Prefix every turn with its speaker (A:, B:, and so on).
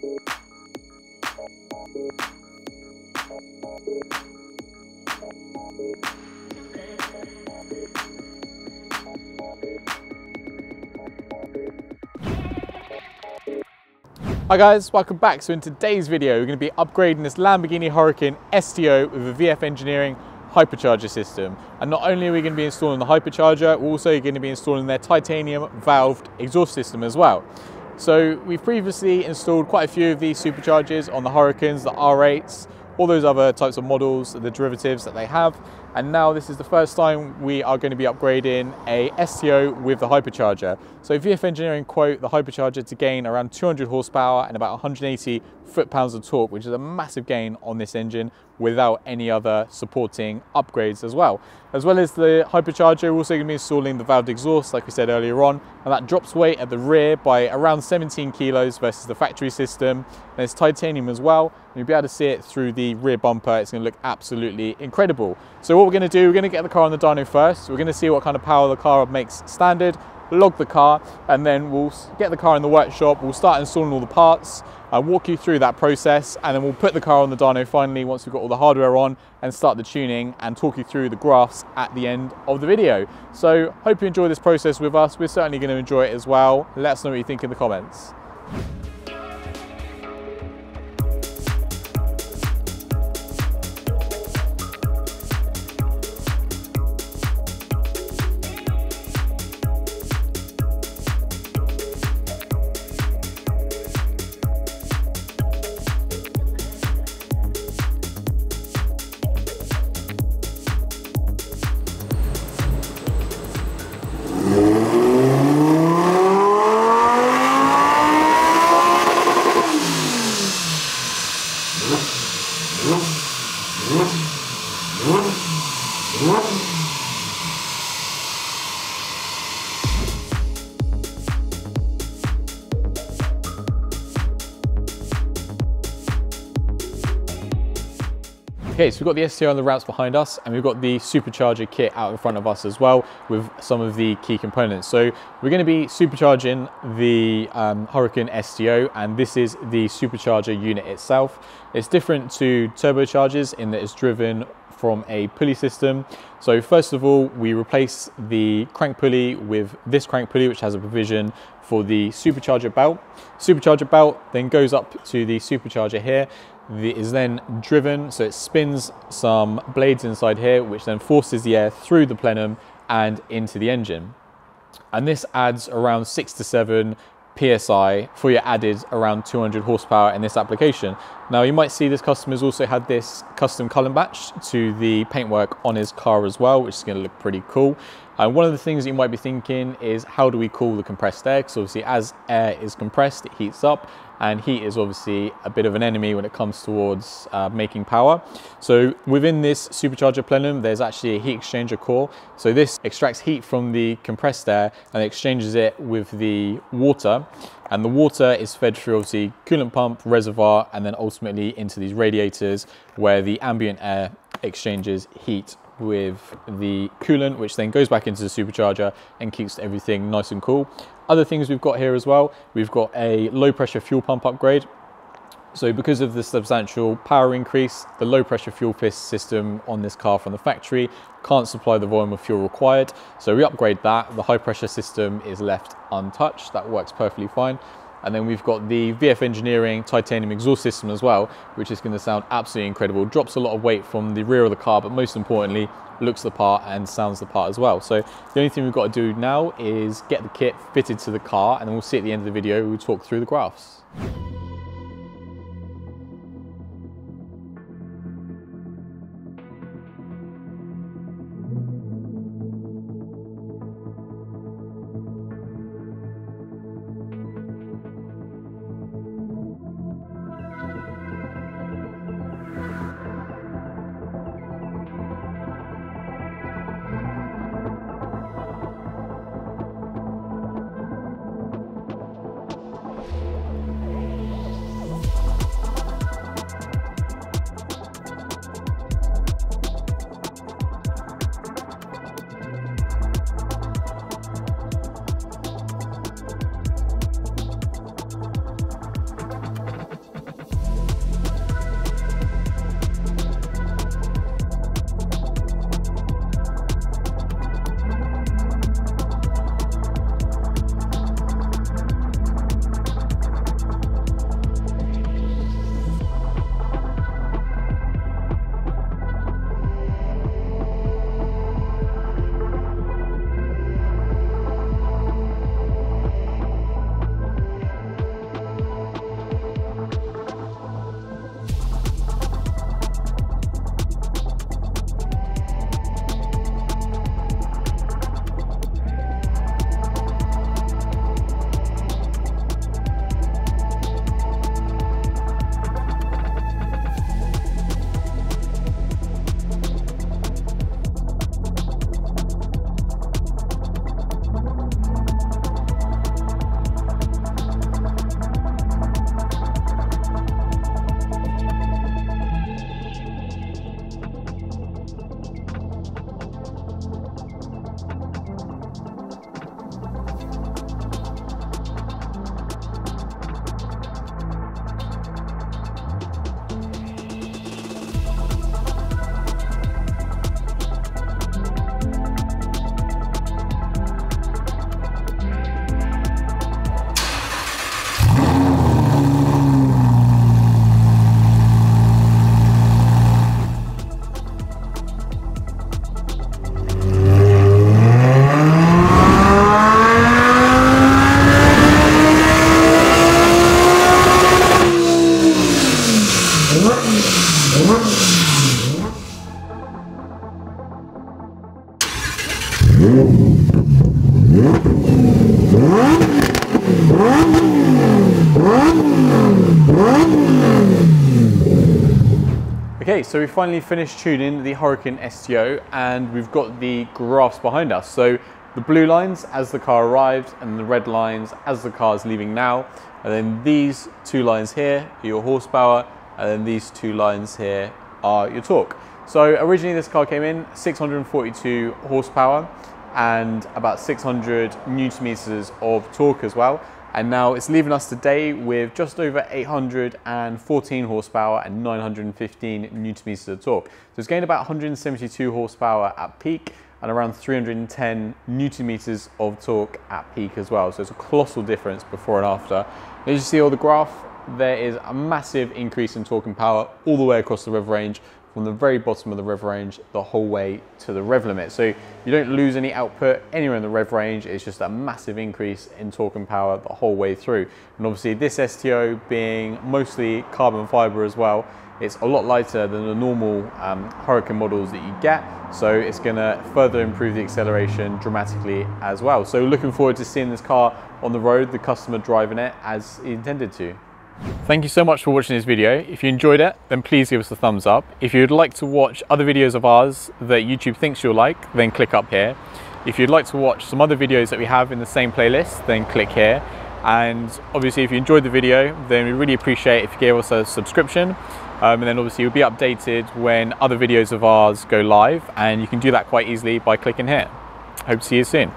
A: Hi guys, welcome back. So in today's video, we're going to be upgrading this Lamborghini Huracan Sto with a VF Engineering Hypercharger system. And not only are we going to be installing the Hypercharger, we're also going to be installing their titanium valved exhaust system as well. So we've previously installed quite a few of these superchargers on the Huracans, the R8s, all those other types of models, the derivatives that they have. And now this is the first time we are going to be upgrading a STO with the Hypercharger. So VF Engineering quote the Hypercharger to gain around 200 horsepower and about 180 foot-pounds of torque, which is a massive gain on this engine without any other supporting upgrades as well. As well as the Hypercharger, we're also going to be installing the valved exhaust, like we said earlier on, and that drops weight at the rear by around 17 kilos versus the factory system. And it's titanium as well, and you'll be able to see it through the rear bumper. It's going to look absolutely incredible. So what we're going to do, we're going to get the car on the dyno first. We're going to see what kind of power the car makes standard, log the car, and then we'll get the car in the workshop. We'll start installing all the parts, walk you through that process, and then we'll put the car on the dyno finally once we've got all the hardware on and start the tuning and talk you through the graphs at the end of the video. So hope you enjoy this process with us. We're certainly going to enjoy it as well. Let us know what you think in the comments. Okay, so we've got the STO on the ramps behind us, and we've got the Supercharger kit out in front of us as well with some of the key components. So we're going to be supercharging the Huracan STO, and this is the Supercharger unit itself. It's different to turbochargers in that it's driven from a pulley system. So first of all, we replace the crank pulley with this crank pulley, which has a provision for the Supercharger belt. Supercharger belt then goes up to the Supercharger here. It is then driven, so it spins some blades inside here, which then forces the air through the plenum and into the engine. And this adds around 6 to 7 PSI for your added around 200 horsepower in this application. Now you might see this customer's also had this custom color matched to the paintwork on his car as well, which is going to look pretty cool. And one of the things you might be thinking is, how do we cool the compressed air? Because obviously as air is compressed, it heats up, and heat is obviously a bit of an enemy when it comes towards making power. So within this Supercharger plenum, there's actually a heat exchanger core. So this extracts heat from the compressed air and exchanges it with the water. And the water is fed through obviously coolant pump, reservoir, and then ultimately into these radiators where the ambient air exchanges heat with the coolant, which then goes back into the Supercharger and keeps everything nice and cool. Other things we've got here as well, we've got a low pressure fuel pump upgrade. So because of the substantial power increase, the low pressure fuel system on this car from the factory can't supply the volume of fuel required. So we upgrade that. The high pressure system is left untouched. That works perfectly fine. And then we've got the VF Engineering titanium exhaust system as well, which is going to sound absolutely incredible. Drops a lot of weight from the rear of the car, but most importantly, looks the part and sounds the part as well. So the only thing we've got to do now is get the kit fitted to the car, and then we'll see at the end of the video, we'll talk through the graphs. Okay, so we finally finished tuning the Huracan Sto and we've got the graphs behind us. So the blue lines as the car arrives and the red lines as the car is leaving now. And then these two lines here are your horsepower, and then these two lines here are your torque. So originally this car came in 642 horsepower and about 600 newton meters of torque as well. And now it's leaving us today with just over 814 horsepower and 915 newton meters of torque. So it's gained about 172 horsepower at peak and around 310 newton meters of torque at peak as well. So it's a colossal difference before and after. As you see on the graph, there is a massive increase in torque and power all the way across the rev range, from the very bottom of the rev range the whole way to the rev limit. So you don't lose any output anywhere in the rev range. It's just a massive increase in torque and power the whole way through. And obviously this STO being mostly carbon fiber as well, it's a lot lighter than the normal Huracan models that you get. So it's gonna further improve the acceleration dramatically as well. So looking forward to seeing this car on the road, the customer driving it as he intended to. Thank you so much for watching this video. If you enjoyed it, then please give us a thumbs up. If you'd like to watch other videos of ours that YouTube thinks you'll like, then click up here. If you'd like to watch some other videos that we have in the same playlist, then click here. And obviously if you enjoyed the video, then we really appreciate if you gave us a subscription. And then obviously you'll be updated when other videos of ours go live, and you can do that quite easily by clicking here. Hope to see you soon.